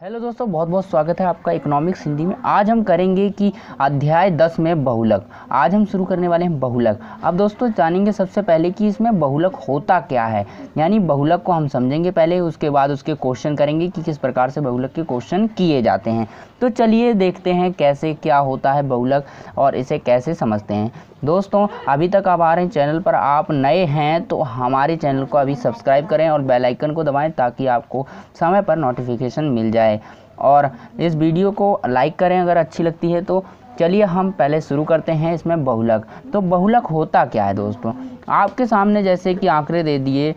Hello दोस्तों, बहुत बहुत स्वागत है आपका इकोनॉमिक्स हिंदी में। आज हम करेंगे कि अध्याय 10 में बहुलक। आज हम शुरू करने वाले हैं बहुलक। अब दोस्तों जानेंगे सबसे पहले कि इसमें बहुलक होता क्या है, यानी बहुलक को हम समझेंगे पहले, उसके बाद उसके क्वेश्चन करेंगे कि किस प्रकार से बहुलक के क्वेश्चन किए जाते हैं। तो चलिए देखते हैं कैसे क्या होता है बहुलक और इसे कैसे समझते हैं। दोस्तों अभी तक आप हमारे चैनल पर आप नए हैं तो हमारे चैनल को अभी सब्सक्राइब करें और बेल आइकन को दबाएं ताकि आपको समय पर नोटिफिकेशन मिल जाए, और इस वीडियो को लाइक करें अगर अच्छी लगती है तो। चलिए हम पहले शुरू करते हैं इसमें बहुलक। तो बहुलक होता क्या है दोस्तों, आपके सामने जैसे कि आंकड़े दे दिए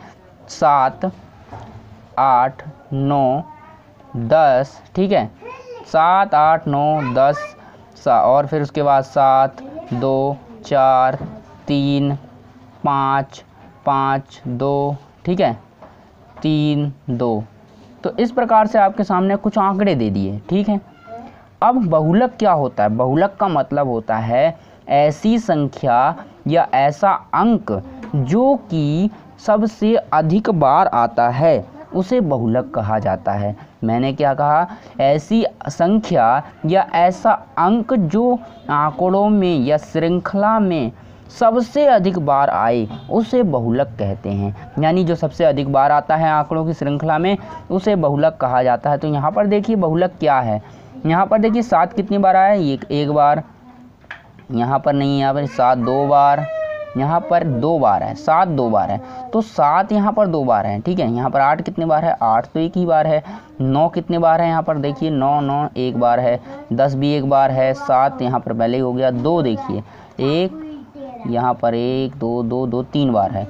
7, 8, 9, 10, ठीक है, 7, 8, 9, 10 और फिर उसके बाद 7, 2, 4, 3, 5, 5, 2, ठीक है, 3, 2। तो इस प्रकार से आपके सामने कुछ आंकड़े दे दिए, ठीक है। अब बहुलक क्या होता है? बहुलक का मतलब होता है ऐसी संख्या या ऐसा अंक जो कि सबसे अधिक बार आता है, उसे बहुलक कहा जाता है। मैंने क्या कहा? ऐसी संख्या या ऐसा अंक जो आंकड़ों में या श्रृंखला में सबसे अधिक बार आए, उसे बहुलक कहते हैं। यानी जो सबसे अधिक बार आता है आंकड़ों की श्रृंखला में, उसे बहुलक कहा जाता है। तो यहाँ पर देखिए बहुलक क्या है। यहाँ पर देखिए 7 कितनी बार आया है? एक बार। यहाँ पर नहीं, यहाँ पर 7 2 बार, यहाँ पर 2 बार है। 7 2 बार है तो 7 यहाँ पर 2 बार है, ठीक है। यहाँ पर 8 कितने बार है? 8 तो एक ही बार है। 9 कितने बार है? यहाँ पर देखिए 9 9 एक बार है। 10 भी एक बार है। 7 यहाँ पर पहले ही हो गया। 2 देखिए 1, यहाँ पर 1 2 2 2 3 बार है।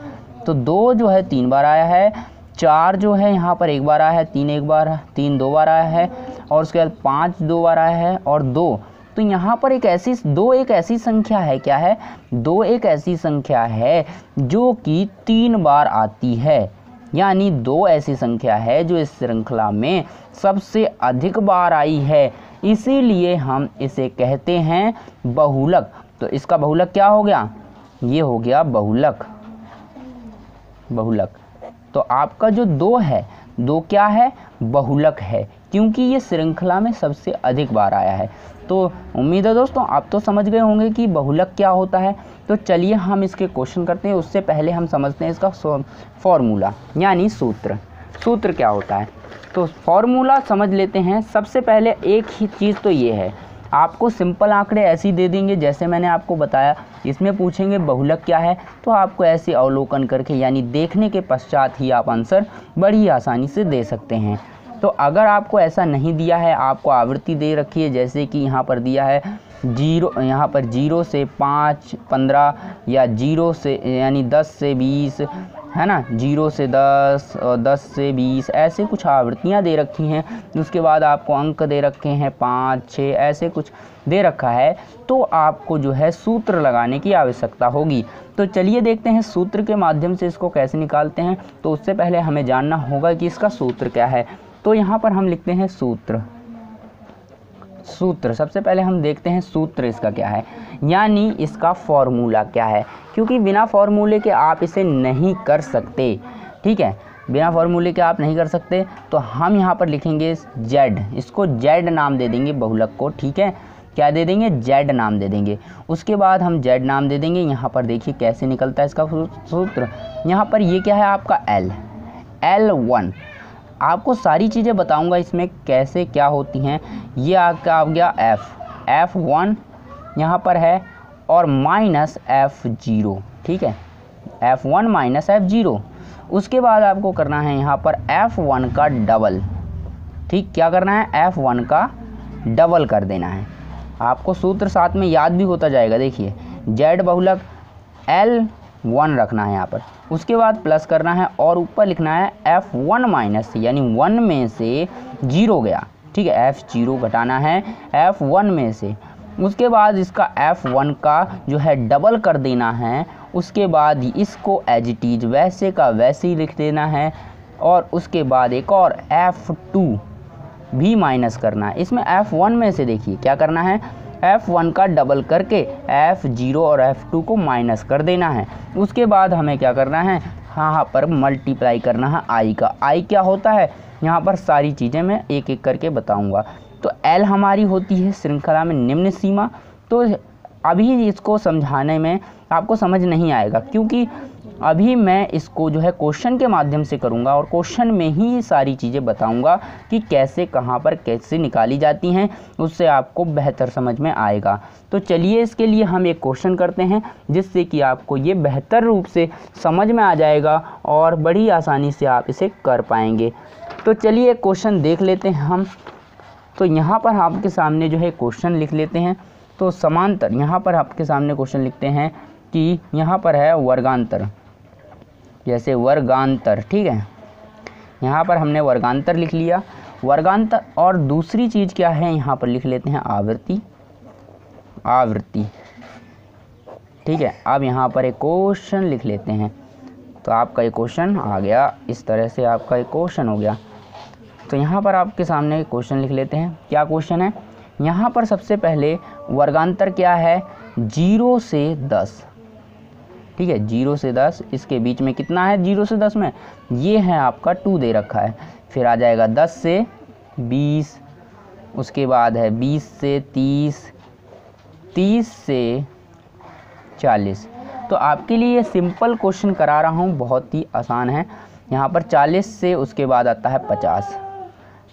तो 2 जो है 3 बार आया है। 4 जो है यहाँ पर 1 बार आया है। 3 1 बार, 3 2 बार आया है। और उसके बाद 5 2 बार आया है और 2। तो यहाँ पर एक ऐसी संख्या है। क्या है? 2 एक ऐसी संख्या है जो कि 3 बार आती है। यानी 2 ऐसी संख्या है जो इस श्रृंखला में सबसे अधिक बार आई है, इसीलिए हम इसे कहते हैं बहुलक। तो इसका बहुलक क्या हो गया? ये हो गया बहुलक। बहुलक। तो आपका जो 2 है, 2 क्या है? बहुलक है, क्योंकि ये श्रृंखला में सबसे अधिक बार आया है। तो उम्मीद है दोस्तों आप तो समझ गए होंगे कि बहुलक क्या होता है। तो चलिए हम इसके क्वेश्चन करते हैं। उससे पहले हम समझते हैं इसका फॉर्मूला यानी सूत्र। सूत्र क्या होता है तो फॉर्मूला समझ लेते हैं। सबसे पहले एक ही चीज़ तो ये है, आपको सिंपल आंकड़े ऐसे ही दे देंगे जैसे मैंने आपको बताया। इसमें पूछेंगे बहुलक क्या है, तो आपको ऐसे अवलोकन करके यानी देखने के पश्चात ही आप आंसर बड़ी आसानी से दे सकते हैं। तो अगर आपको ऐसा नहीं दिया है, आपको आवृत्ति दे रखी है, जैसे कि यहाँ पर दिया है 0, यहाँ पर 0 से 5 15 या 0 से यानी 10 से 20 है ना, 0 से 10 और 10 से 20, ऐसे कुछ आवृत्तियाँ दे रखी हैं। उसके बाद आपको अंक दे रखे हैं 5 6, ऐसे कुछ दे रखा है। तो आपको जो है सूत्र लगाने की आवश्यकता होगी। तो चलिए देखते हैं सूत्र के माध्यम से इसको कैसे निकालते हैं। तो उससे पहले हमें जानना होगा कि इसका सूत्र क्या है। तो यहाँ पर हम लिखते हैं सूत्र। सूत्र सबसे पहले हम देखते हैं सूत्र इसका क्या है, यानी इसका फॉर्मूला क्या है, क्योंकि बिना फॉर्मूले के आप इसे नहीं कर सकते, ठीक है। बिना फॉर्मूले के आप नहीं कर सकते। तो हम यहाँ पर लिखेंगे Z, इसको Z नाम दे देंगे बहुलक को, ठीक है। क्या दे देंगे? Z नाम दे देंगे। उसके बाद हम Z नाम दे देंगे। यहाँ पर देखिए कैसे निकलता है इसका सूत्र। यहाँ पर ये क्या है आपका L1। आपको सारी चीज़ें बताऊंगा इसमें कैसे क्या होती हैं। ये आपका आ गया F1 यहाँ पर है और माइनस F0, ठीक है, F1 माइनस F0। उसके बाद आपको करना है यहाँ पर F1 का डबल, ठीक। क्या करना है? F1 का डबल कर देना है। आपको सूत्र साथ में याद भी होता जाएगा। देखिए Z बहुलक L1 रखना है यहाँ पर। उसके बाद प्लस करना है और ऊपर लिखना है F1 माइनस, यानी 1 में से 0 गया, ठीक है, F0 घटाना है F1 में से। उसके बाद इसका F1 का जो है डबल कर देना है। उसके बाद इसको एज इट इज वैसे का वैसे ही लिख देना है। और उसके बाद एक और F2 भी माइनस करना है। इसमें F1 में से देखिए क्या करना है, F1 का डबल करके F0 और F2 को माइनस कर देना है। उसके बाद हमें क्या करना है, यहाँ पर मल्टीप्लाई करना है आई का। आई क्या होता है, यहाँ पर सारी चीज़ें मैं एक एक करके बताऊँगा। तो एल हमारी होती है श्रृंखला में निम्न सीमा। तो अभी इसको समझाने में आपको समझ नहीं आएगा, क्योंकि अभी मैं इसको जो है क्वेश्चन के माध्यम से करूंगा और क्वेश्चन में ही सारी चीज़ें बताऊंगा कि कैसे कहाँ पर कैसे निकाली जाती हैं, उससे आपको बेहतर समझ में आएगा। तो चलिए इसके लिए हम एक क्वेश्चन करते हैं, जिससे कि आपको ये बेहतर रूप से समझ में आ जाएगा और बड़ी आसानी से आप इसे कर पाएंगे। तो चलिए एक क्वेश्चन देख लेते हैं हम। तो यहाँ पर आपके सामने जो है क्वेश्चन लिख लेते हैं। तो समांतर यहाँ पर आपके सामने क्वेश्चन लिखते हैं कि यहाँ पर है वर्गांतर, जैसे वर्गांतर, ठीक है। यहाँ पर हमने वर्गांतर लिख लिया, वर्गांतर। और दूसरी चीज़ क्या है, यहाँ पर लिख लेते हैं आवृत्ति, आवृत्ति, ठीक है। अब यहाँ पर एक क्वेश्चन लिख लेते हैं। तो आपका एक क्वेश्चन आ गया, इस तरह से आपका एक क्वेश्चन हो गया। तो यहाँ पर आपके सामने क्वेश्चन लिख लेते हैं। क्या क्वेश्चन है, यहाँ पर सबसे पहले वर्गांतर क्या है, 0 से 10, ठीक है। 0 से 10, इसके बीच में कितना है 0 से 10 में, ये है आपका 2 दे रखा है। फिर आ जाएगा 10 से 20, उसके बाद है 20 से 30, 30 से 40। तो आपके लिए ये सिंपल क्वेश्चन करा रहा हूँ, बहुत ही आसान है। यहाँ पर 40 से उसके बाद आता है 50,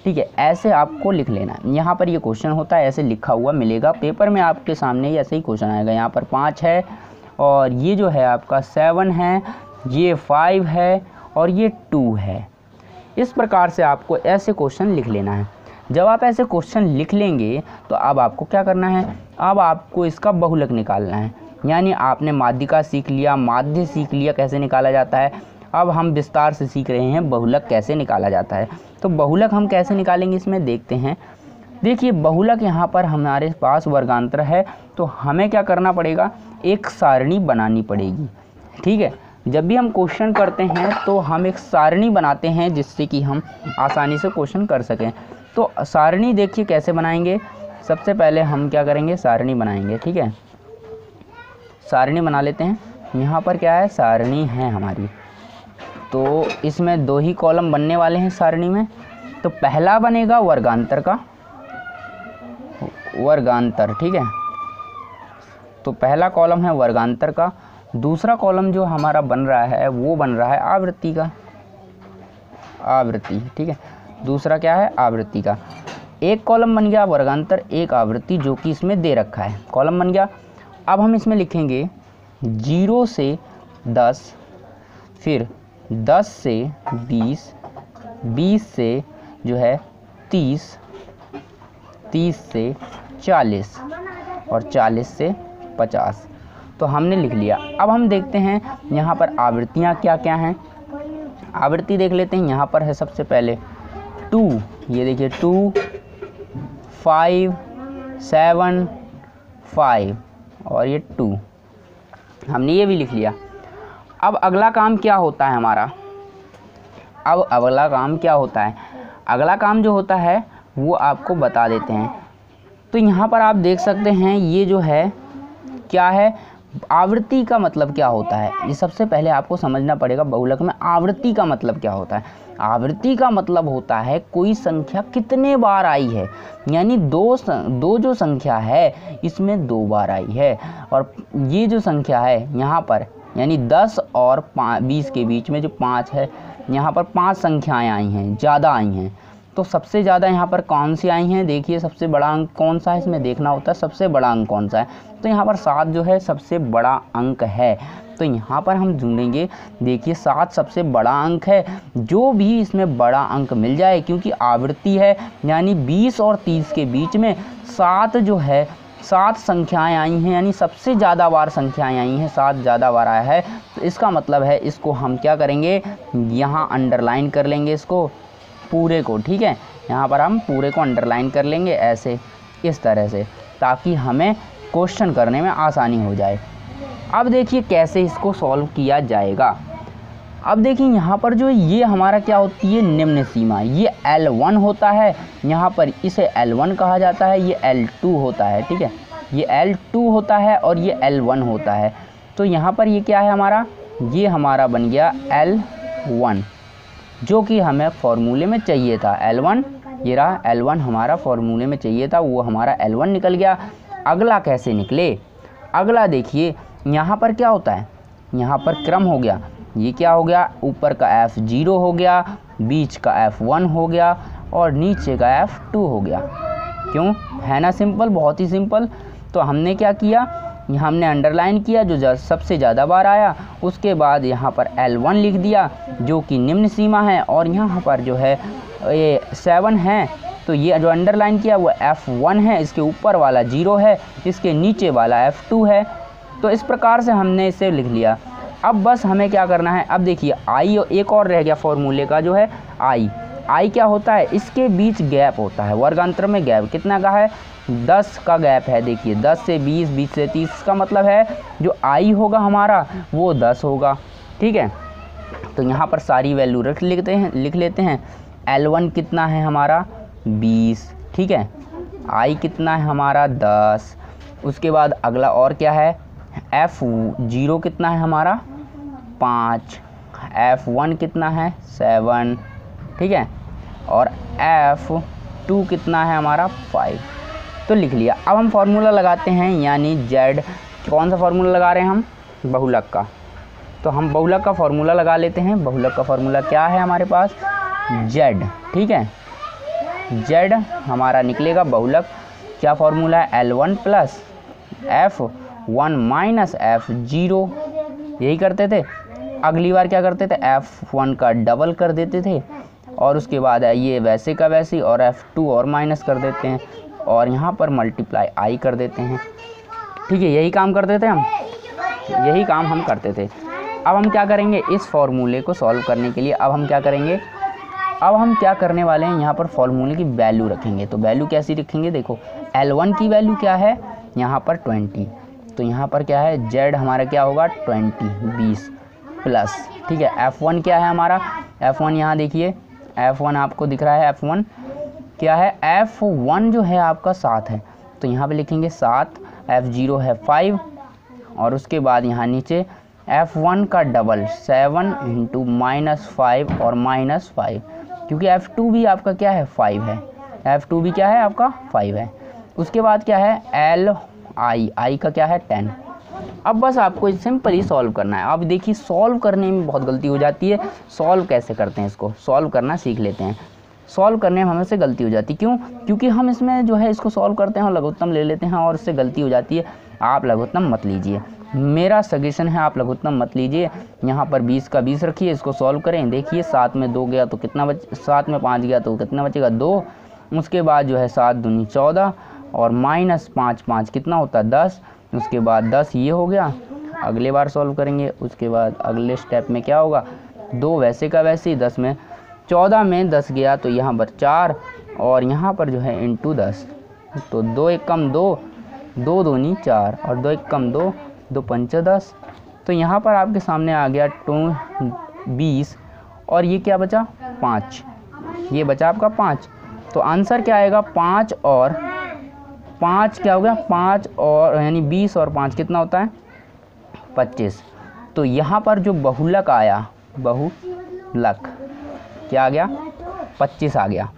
ठीक है। ऐसे आपको लिख लेना है। यहाँ पर ये क्वेश्चन होता है, ऐसे लिखा हुआ मिलेगा पेपर में आपके सामने, ऐसे ही क्वेश्चन आएगा। यहाँ पर 5 है और ये जो है आपका 7 है, ये 5 है और ये 2 है। इस प्रकार से आपको ऐसे क्वेश्चन लिख लेना है। जब आप ऐसे क्वेश्चन लिख लेंगे तो अब आपको क्या करना है, अब आपको इसका बहुलक निकालना है। यानी आपने माध्यिका सीख लिया, माध्य सीख लिया कैसे निकाला जाता है। अब हम विस्तार से सीख रहे हैं बहुलक कैसे निकाला जाता है। तो बहुलक हम कैसे निकालेंगे इसमें देखते हैं। देखिए बहुलक यहाँ पर हमारे पास वर्गांतर है, तो हमें क्या करना पड़ेगा, एक सारणी बनानी पड़ेगी, ठीक है। जब भी हम क्वेश्चन करते हैं तो हम एक सारणी बनाते हैं, जिससे कि हम आसानी से क्वेश्चन कर सकें। तो सारणी देखिए कैसे बनाएंगे। सबसे पहले हम क्या करेंगे, सारणी बनाएंगे, ठीक है। सारणी बना लेते हैं। यहाँ पर क्या है, सारणी है हमारी। तो इसमें 2 ही कॉलम बनने वाले हैं सारणी में। तो पहला बनेगा वर्गांतर का, वर्गांतर, ठीक है। तो पहला कॉलम है वर्गांतर का। दूसरा कॉलम जो हमारा बन रहा है वो बन रहा है आवृत्ति का, आवृत्ति, ठीक है। दूसरा क्या है, आवृत्ति का। एक कॉलम बन गया वर्गांतर, एक आवृत्ति, जो कि इसमें दे रखा है, कॉलम बन गया। अब हम इसमें लिखेंगे 0 से 10, फिर 10 से 20, 20 से जो है 30, 30 से 40 और 40 से 50। तो हमने लिख लिया। अब हम देखते हैं यहाँ पर आवृत्तियाँ क्या क्या हैं। आवृत्ति देख लेते हैं। यहाँ पर है सबसे पहले 2, ये देखिए 2, 5, 7, 5 और ये 2, हमने ये भी लिख लिया। अब अगला काम क्या होता है हमारा, अब अगला काम क्या होता है, अगला काम जो होता है वो आपको बता देते हैं। तो यहाँ पर आप देख सकते हैं, ये जो है क्या है, आवृत्ति का मतलब क्या होता है, ये सबसे पहले आपको समझना पड़ेगा। बहुलक में आवृत्ति का मतलब क्या होता है। आवृत्ति का मतलब होता है कोई संख्या कितने बार आई है, यानी दो जो संख्या है इसमें 2 बार आई है। और ये जो संख्या है यहाँ पर, यानी 10 और 20 के बीच में जो 5 है, यहाँ पर 5 संख्याएं आई हैं, ज़्यादा आई हैं। तो सबसे ज़्यादा यहाँ पर कौन सी आई हैं, देखिए सबसे बड़ा अंक कौन सा है, इसमें देखना होता है सबसे बड़ा अंक कौन सा है। तो यहाँ पर 7 जो है सबसे बड़ा अंक है। तो यहाँ पर हम ढूंढेंगे, देखिए 7 सबसे बड़ा अंक है। जो भी इसमें बड़ा अंक मिल जाए, क्योंकि आवृत्ति है, यानी 20 और 30 के बीच में 7 जो है, 7 संख्याएं आई हैं, यानी सबसे ज़्यादा बार संख्याएं आई हैं, 7 ज़्यादा बार आया है। तो इसका मतलब है इसको हम क्या करेंगे, यहाँ अंडरलाइन कर लेंगे इसको पूरे को, ठीक है। यहाँ पर हम पूरे को अंडरलाइन कर लेंगे ऐसे, इस तरह से, ताकि हमें क्वेश्चन करने में आसानी हो जाए। अब देखिए कैसे इसको सॉल्व किया जाएगा। अब देखिए यहाँ पर जो ये हमारा क्या होती है, निम्न सीमा, ये L1 होता है, यहाँ पर इसे L1 कहा जाता है, ये L2 होता है, ठीक है। ये L2 होता है और ये L1 होता है। तो यहाँ पर ये क्या है हमारा, ये हमारा बन गया L1 जो कि हमें फॉर्मूले में चाहिए था। L1 ये रहा, L1 हमारा फॉर्मूले में चाहिए था, वो हमारा L1 निकल गया। अगला कैसे निकले? अगला देखिए यहाँ पर क्या होता है, यहाँ पर क्रम हो गया। ये क्या हो गया, ऊपर का F0 हो गया, बीच का F1 हो गया और नीचे का F2 हो गया। क्यों? है ना सिंपल, बहुत ही सिंपल। तो हमने क्या किया, हमने अंडरलाइन किया जो सबसे ज़्यादा बार आया, उसके बाद यहाँ पर L1 लिख दिया जो कि निम्न सीमा है, और यहाँ पर जो है ये 7 है, तो ये जो अंडरलाइन किया वो F1 है, इसके ऊपर वाला 0 है, इसके नीचे वाला F2 है। तो इस प्रकार से हमने इसे लिख लिया। अब बस हमें क्या करना है, अब देखिए आई एक और रह गया फॉर्मूले का जो है आई क्या होता है, इसके बीच गैप होता है, वर्गांतर में गैप कितना का है, 10 का गैप है। देखिए 10 से 20, 20 से 30 का मतलब है जो आई होगा हमारा वो 10 होगा। ठीक है, तो यहाँ पर सारी वैल्यू लिख लेते हैं। L1 कितना है हमारा 20, ठीक है, आई कितना है हमारा 10। उसके बाद अगला और क्या है, F0 कितना है हमारा 5, F1 कितना है 7, ठीक है, और F2 कितना है हमारा 5। तो लिख लिया। अब हम फार्मूला लगाते हैं, यानी Z कौन सा फार्मूला लगा रहे हैं हम, बहुलक का। तो हम बहुलक का फार्मूला लगा लेते हैं। बहुलक का फार्मूला क्या है हमारे पास, Z, ठीक है, Z हमारा निकलेगा बहुलक। क्या फार्मूला है, L1 plus F1 minus F0, यही करते थे। अगली बार क्या करते थे, F1 का डबल कर देते थे, और उसके बाद ये वैसे का वैसे और F2 और माइनस कर देते हैं, और यहाँ पर मल्टीप्लाई आई कर देते हैं। ठीक है, यही काम करते थे हम, यही काम हम करते थे। अब हम क्या करेंगे, इस फॉर्मूले को सॉल्व करने के लिए अब हम क्या करेंगे, अब हम क्या करने वाले हैं, यहाँ पर फॉर्मूले की वैल्यू रखेंगे। तो वैल्यू कैसी रखेंगे, देखो L1 की वैल्यू क्या है यहाँ पर 20, तो यहाँ पर क्या है Z हमारा क्या होगा 20 प्लस, ठीक है, F1 क्या है हमारा, F1 यहाँ देखिए, F1 आपको दिख रहा है, F1 क्या है, F1 जो है आपका 7 है, तो यहाँ पे लिखेंगे 7, F0 है 5, और उसके बाद यहाँ नीचे F1 का डबल 7 इंटू -5 और -5, क्योंकि F2 भी आपका क्या है 5 है, F2 भी क्या है आपका 5 है। उसके बाद क्या है I का क्या है 10। अब बस आपको सिंपली सॉल्व करना है। अब देखिए सॉल्व करने में बहुत गलती हो जाती है, सॉल्व कैसे करते हैं, इसको सॉल्व करना सीख लेते हैं। सॉल्व करने में हमें से गलती हो जाती है, क्यों, क्योंकि हम इसमें जो है इसको सॉल्व करते हैं और लघुत्तम ले लेते हैं और उससे गलती हो जाती है। आप लघुत्तम मत लीजिए, मेरा सजेशन है आप लघुत्तम मत लीजिए। यहाँ पर 20 का 20 रखिए, इसको सॉल्व करें, देखिए 7 में 2 गया तो कितना 7 में 5 गया तो कितना बचेगा 2। उसके बाद जो है 7 दूनी 14 और -5 कितना होता है 10। उसके बाद 10 ये हो गया, अगले बार सॉल्व करेंगे। उसके बाद अगले स्टेप में क्या होगा, 2 वैसे का वैसे ही, 10 में 14 में 10 गया तो यहाँ पर 4, और यहाँ पर जो है इंटू 10, तो 2 1 कम 2, 2 दूनी 4 और 2 1 कम 2, 2 पंच 10। तो यहाँ पर आपके सामने आ गया 20 और ये क्या बचा 5, ये बचा आपका 5। तो आंसर क्या आएगा 5 और 5 क्या हो गया 5 और यानी 20 और 5 कितना होता है 25। तो यहाँ पर जो बहुलक आया, बहुलक क्या आ गया 25 आ गया।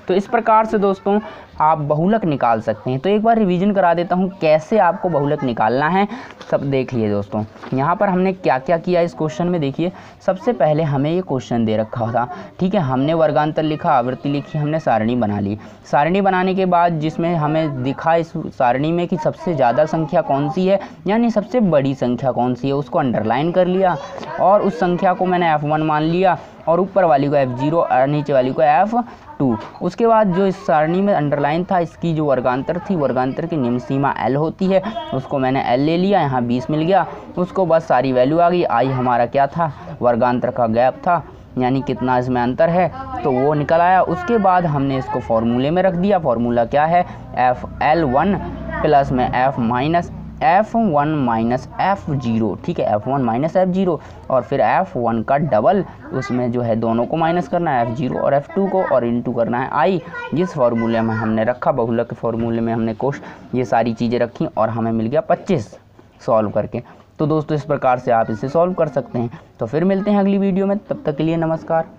तो इस प्रकार से दोस्तों आप बहुलक निकाल सकते हैं। तो एक बार रिवीजन करा देता हूँ कैसे आपको बहुलक निकालना है, सब देख लिए दोस्तों। यहाँ पर हमने क्या क्या किया इस क्वेश्चन में, देखिए सबसे पहले हमें ये क्वेश्चन दे रखा था, ठीक है, हमने वर्गांतर लिखा, आवृत्ति लिखी, हमने सारणी बना ली। सारणी बनाने के बाद जिसमें हमें दिखा इस सारणी में कि सबसे ज़्यादा संख्या कौन सी है, यानी सबसे बड़ी संख्या कौन सी है, उसको अंडरलाइन कर लिया और उस संख्या को मैंने F1 मान लिया और ऊपर वाली को F0 और नीचे वाली को F2। उसके बाद जो इस सारणी में अंडरलाइन था, इसकी जो वर्गांतर थी, वर्गांतर की निम्न सीमा L होती है, उसको मैंने L ले लिया, यहाँ 20 मिल गया। उसको बस सारी वैल्यू आ गई। I हमारा क्या था, वर्गांतर का गैप था, यानी कितना इसमें अंतर है, तो वो निकल आया। उसके बाद हमने इसको फॉर्मूले में रख दिया। फॉर्मूला क्या है, L1 प्लस में F1 माइनस F0, ठीक है, F1 माइनस F0, और फिर F1 का डबल, उसमें जो है दोनों को माइनस करना है, F0 और F2 को, और इनटू करना है I। जिस फार्मूले में हमने रखा, बहुलक के फार्मूले में हमने ये सारी चीज़ें रखी और हमें मिल गया 25 सॉल्व करके। तो दोस्तों इस प्रकार से आप इसे सॉल्व कर सकते हैं। तो फिर मिलते हैं अगली वीडियो में, तब तक के लिए नमस्कार।